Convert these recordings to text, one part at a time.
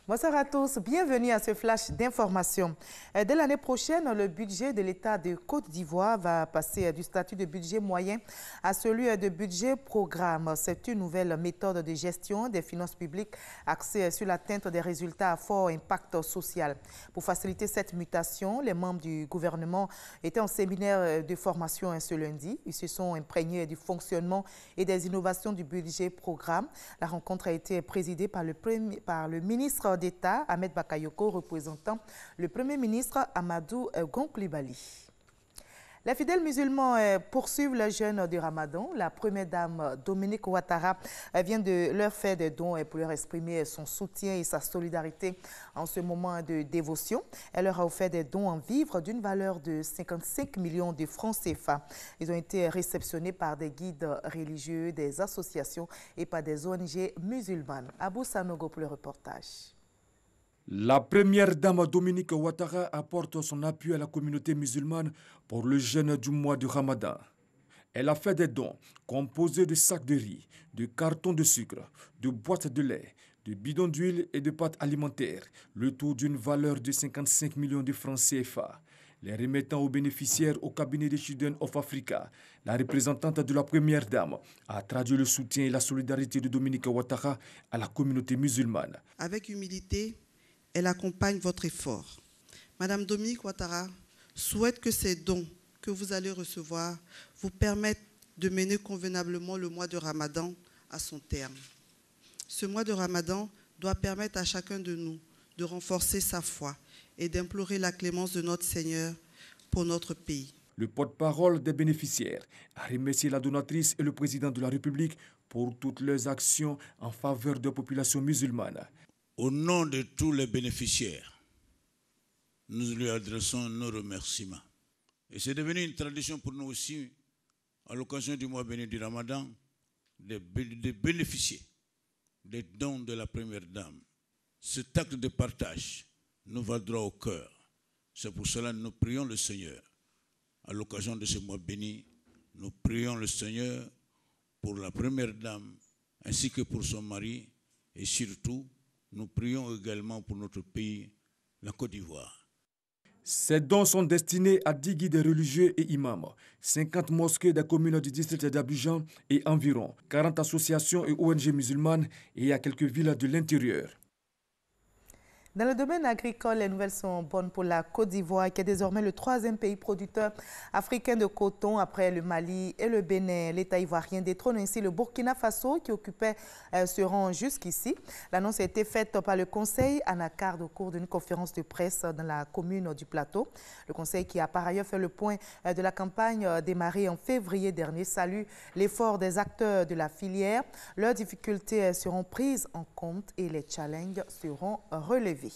Bonsoir à tous, bienvenue à ce flash d'information. Dès l'année prochaine, le budget de l'État de Côte d'Ivoire va passer du statut de budget moyen à celui de budget programme. C'est une nouvelle méthode de gestion des finances publiques axée sur l'atteinte des résultats à fort impact social. Pour faciliter cette mutation, les membres du gouvernement étaient en séminaire de formation ce lundi. Ils se sont imprégnés du fonctionnement et des innovations du budget programme. La rencontre a été présidée par le ministre d'État, Ahmed Bakayoko, représentant le Premier ministre Amadou Gon Coulibaly. Les fidèles musulmans poursuivent le jeûne du Ramadan. La première dame Dominique Ouattara vient de leur faire des dons pour leur exprimer son soutien et sa solidarité en ce moment de dévotion. Elle leur a offert des dons en vivres d'une valeur de 55 millions de francs CFA. Ils ont été réceptionnés par des guides religieux, des associations et par des ONG musulmanes. Abou Sanogo pour le reportage. La première dame Dominique Ouattara apporte son appui à la communauté musulmane pour le jeûne du mois du Ramadan. Elle a fait des dons composés de sacs de riz, de cartons de sucre, de boîtes de lait, de bidons d'huile et de pâtes alimentaires, le tout d'une valeur de 55 millions de francs CFA. Les remettant aux bénéficiaires au cabinet de Children of Africa, la représentante de la première dame a traduit le soutien et la solidarité de Dominique Ouattara à la communauté musulmane. Avec humilité, elle accompagne votre effort. Madame Dominique Ouattara souhaite que ces dons que vous allez recevoir vous permettent de mener convenablement le mois de Ramadan à son terme. Ce mois de Ramadan doit permettre à chacun de nous de renforcer sa foi et d'implorer la clémence de notre Seigneur pour notre pays. Le porte-parole des bénéficiaires a remercié la donatrice et le président de la République pour toutes leurs actions en faveur de la population musulmane. Au nom de tous les bénéficiaires, nous lui adressons nos remerciements. Et c'est devenu une tradition pour nous aussi, à l'occasion du mois béni du Ramadan, de bénéficier des dons de la première dame. Cet acte de partage nous va droit au cœur. C'est pour cela que nous prions le Seigneur. À l'occasion de ce mois béni, nous prions le Seigneur pour la première dame, ainsi que pour son mari, et surtout, nous prions également pour notre pays, la Côte d'Ivoire. Ces dons sont destinés à 10 guides religieux et imams, 50 mosquées des communes du district d'Abidjan et environ 40 associations et ONG musulmanes et à quelques villes de l'intérieur. Dans le domaine agricole, les nouvelles sont bonnes pour la Côte d'Ivoire, qui est désormais le troisième pays producteur africain de coton après le Mali et le Bénin. L'État ivoirien détrône ainsi le Burkina Faso qui occupait ce rang jusqu'ici. L'annonce a été faite par le Conseil Anacarde au cours d'une conférence de presse dans la commune du Plateau. Le Conseil, qui a par ailleurs fait le point de la campagne démarrée en février dernier, salue l'effort des acteurs de la filière. Leurs difficultés seront prises en compte et les challenges seront relevés.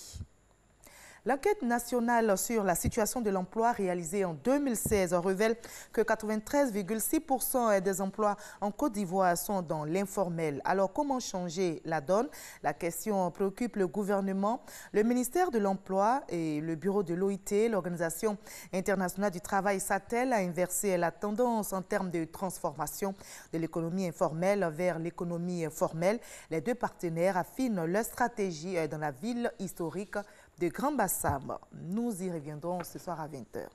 L'enquête nationale sur la situation de l'emploi réalisée en 2016 révèle que 93,6% des emplois en Côte d'Ivoire sont dans l'informel. Alors, comment changer la donne? La question préoccupe le gouvernement, le ministère de l'Emploi et le bureau de l'OIT. L'Organisation internationale du travail s'attelle à inverser la tendance en termes de transformation de l'économie informelle vers l'économie formelle. Les deux partenaires affinent leur stratégie dans la ville historique de Grand Bassam. Nous y reviendrons ce soir à 20h.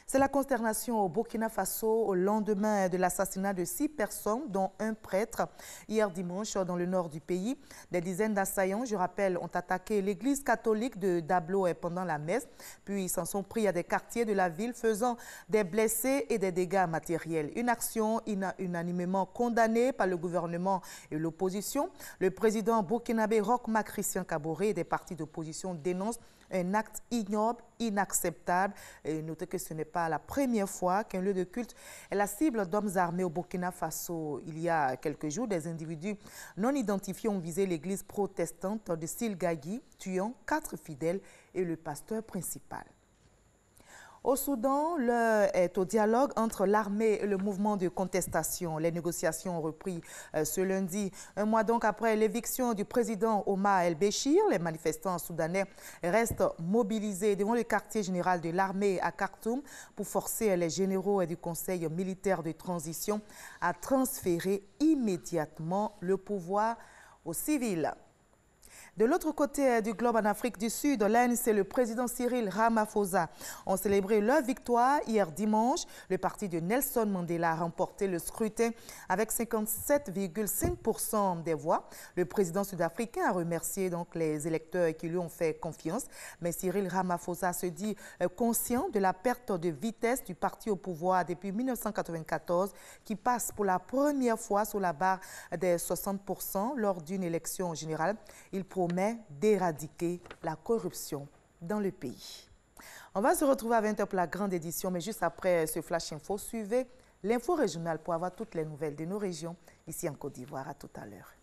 C'est la consternation au Burkina Faso au lendemain de l'assassinat de 6 personnes, dont un prêtre, hier dimanche dans le nord du pays. Des dizaines d'assaillants, je rappelle, ont attaqué l'église catholique de Dablo pendant la messe, puis ils s'en sont pris à des quartiers de la ville, faisant des blessés et des dégâts matériels. Une action unanimement condamnée par le gouvernement et l'opposition. Le président burkinabé Roch-Marc Christian Kaboré et des partis d'opposition dénoncent un acte ignoble, inacceptable. Et notez que ce n'est pas la première fois qu'un lieu de culte est la cible d'hommes armés au Burkina Faso. Il y a quelques jours, des individus non identifiés ont visé l'église protestante de Silgagui, tuant 4 fidèles et le pasteur principal. Au Soudan, l'heure est au dialogue entre l'armée et le mouvement de contestation. Les négociations ont repris ce lundi. Un mois donc après l'éviction du président Omar el-Béchir, les manifestants soudanais restent mobilisés devant le quartier général de l'armée à Khartoum pour forcer les généraux du Conseil militaire de transition à transférer immédiatement le pouvoir aux civils. De l'autre côté du globe, en Afrique du Sud, l'ANC et le président Cyril Ramaphosa ont célébré leur victoire hier dimanche. Le parti de Nelson Mandela a remporté le scrutin avec 57,5% des voix. Le président sud-africain a remercié donc les électeurs qui lui ont fait confiance. Mais Cyril Ramaphosa se dit conscient de la perte de vitesse du parti au pouvoir depuis 1994 qui passe pour la première fois sous la barre des 60% lors d'une élection générale. Il promet d'éradiquer la corruption dans le pays. On va se retrouver à 20h pour la grande édition, mais juste après ce Flash Info, suivez l'info régionale pour avoir toutes les nouvelles de nos régions ici en Côte d'Ivoire. À tout à l'heure.